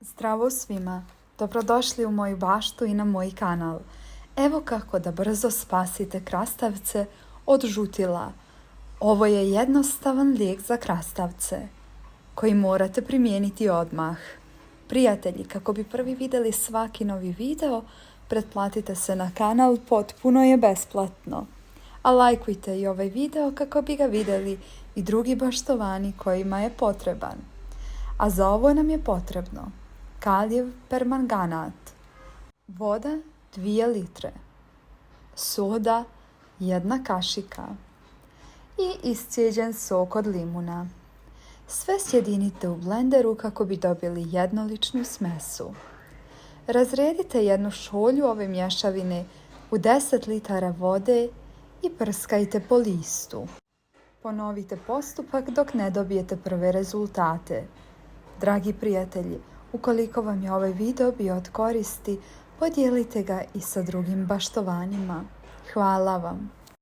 Zdravo svima, dobrodošli u moju baštu i na moj kanal. Evo kako da brzo spasite krastavce od žutila. Ovo je jednostavan lijek za krastavce koji morate primijeniti odmah. Prijatelji, kako bi prvi vidjeli svaki novi video, pretplatite se na kanal, potpuno je besplatno. A lajkujte i ovaj video kako bi ga vidjeli i drugi baštovani kojima je potreban. A za ovo nam je potrebno kalijev permanganat, voda 2 litre, soda 1 kašika i iscijeđen sok od limuna. Sve sjedinite u blenderu kako bi dobili jednoličnu smesu. Razredite 1 šolju ove mješavine u 10 litara vode i prskajte po listu. Ponovite postupak dok ne dobijete prve rezultate. Dragi prijatelji, ukoliko vam je ovaj video bio od koristi, podijelite ga i sa drugim baštovanima. Hvala vam!